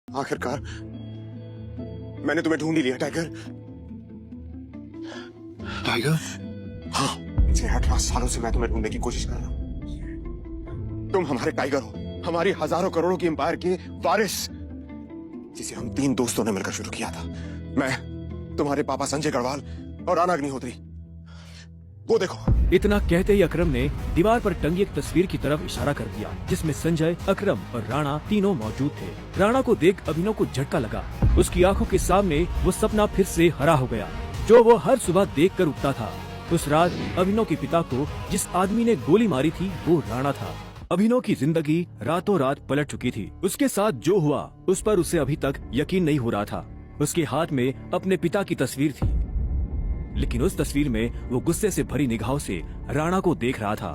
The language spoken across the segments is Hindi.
आखिरकार मैंने तुम्हें ढूंढ ही लिया टाइगर। टाइगर? हाँ, पिछले 18 सालों से मैं तुम्हें ढूंढने की कोशिश कर रहा हूं। तुम हमारे टाइगर हो, हमारी हजारों करोड़ों की एम्पायर के वारिस, जिसे हम 3 दोस्तों ने मिलकर शुरू किया था। मैं, तुम्हारे पापा संजय गढ़वाल और राणा अग्निहोत्री। वो देखो। इतना कहते ही अकरम ने दीवार पर टंगी एक तस्वीर की तरफ इशारा कर दिया, जिसमें संजय, अकरम और राणा तीनों मौजूद थे। राणा को देख अभिनव को झटका लगा। उसकी आंखों के सामने वो सपना फिर से हरा हो गया, जो वो हर सुबह देख कर उठता था। उस रात अभिनव के पिता को जिस आदमी ने गोली मारी थी वो राणा था। अभिनव की जिंदगी रातों रात पलट चुकी थी। उसके साथ जो हुआ उस पर उसे अभी तक यकीन नहीं हो रहा था। उसके हाथ में अपने पिता की तस्वीर थी, लेकिन उस तस्वीर में वो गुस्से से भरी निगाहों से राणा को देख रहा था।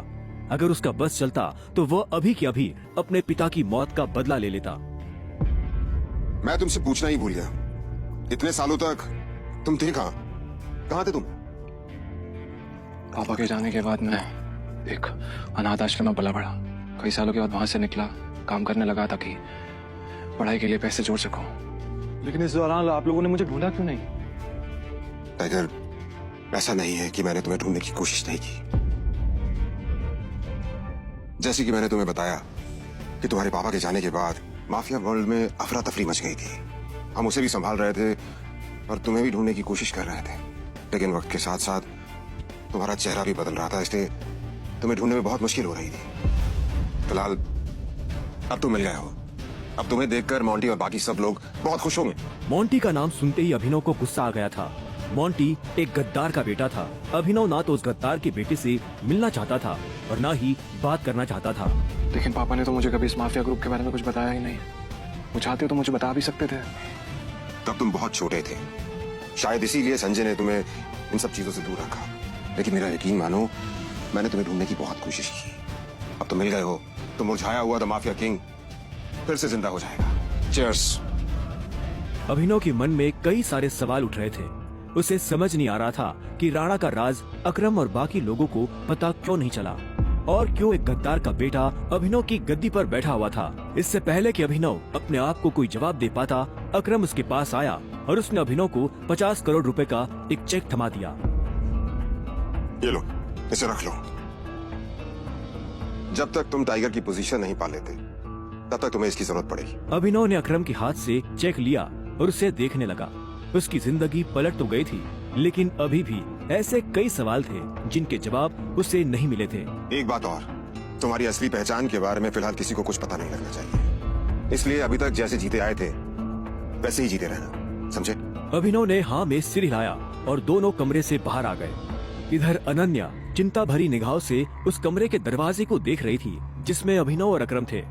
अगर उसका बस चलता तो वह अभी के अभी अपने पिता की मौत का बदला ले लेता। मैं तुमसे पूछना ही भूल गया, इतने सालों तक तुम थे कहाँ थे तुम? पापा के जाने के बाद मैं एक अनाथ आश्रम में पला बढ़ा। कई सालों के बाद वहां से निकला, काम करने लगा ताकि पढ़ाई के लिए पैसे जोड़ सकूं। लेकिन इस दौरान आप लोगों ने मुझे ढूंढा क्यों नहीं? टाइगर, ऐसा नहीं है कि मैंने तुम्हें ढूंढने की कोशिश नहीं की। जैसे कि मैंने तुम्हें बताया कि तुम्हारे पापा के जाने के बाद माफिया वर्ल्ड में अफरा तफरी मच गई थी। हम उसे भी संभाल रहे थे और तुम्हें भी ढूंढने की कोशिश कर रहे थे, लेकिन वक्त के साथ साथ तुम्हारा चेहरा भी बदल रहा था, इसलिए तुम्हें ढूंढने में बहुत मुश्किल हो रही थी। फिलहाल अब तुम मिल गए हो। अब तुम्हें देखकर मोंटी और बाकी सब लोग बहुत खुश होंगे। मोंटी का नाम सुनते ही अभिनव को गुस्सा आ गया था। मोंटी एक गद्दार का बेटा था। अभिनव ना तो उस गद्दार के बेटे से मिलना चाहता था और ना ही बात करना चाहता था। लेकिन पापा ने तो मुझे कभी इस माफिया ग्रुप के बारे में कुछ बताया ही नहीं। वो चाहते हो तो मुझे बता भी सकते थे। तब तुम बहुत छोटे थे, शायद इसीलिए संजय ने तुम्हें इन सब चीजों से दूर रखा। लेकिन मेरा यकीन मानो, मैंने तुम्हें ढूंढने की बहुत कोशिश की। अब तुम मिल गए हो तो मुरझाया हुआ द माफिया किंग फिर से जिंदा हो जाएगा। चीयर्स। अभिनव के मन में कई सारे सवाल उठ रहे थे। उसे समझ नहीं आ रहा था कि राणा का राज अकरम और बाकी लोगों को पता क्यों नहीं चला, और क्यों एक गद्दार का बेटा अभिनव की गद्दी पर बैठा हुआ था। इससे पहले कि अभिनव अपने आप को कोई जवाब दे पाता, अकरम उसके पास आया और उसने अभिनव को 50 करोड़ रुपए का एक चेक थमा दिया। ये लो, इसे रख लो। जब तक तुम टाइगर की पोजीशन नहीं पा लेते तब तक तुम्हें इसकी जरूरत पड़ेगी। अभिनव ने अकरम के हाथ से चेक लिया और उसे देखने लगा। उसकी जिंदगी पलट तो गई थी, लेकिन अभी भी ऐसे कई सवाल थे जिनके जवाब उसे नहीं मिले थे। एक बात और, तुम्हारी असली पहचान के बारे में फिलहाल किसी को कुछ पता नहीं लगना चाहिए। इसलिए अभी तक जैसे जीते आए थे वैसे ही जीते रहना, समझे? अभिनव ने हाँ में सिर हिलाया और दोनों कमरे से बाहर आ गए। इधर अनन्या चिंता भरी निगाहों से उस कमरे के दरवाजे को देख रही थी जिसमें अभिनव और अकरम थे।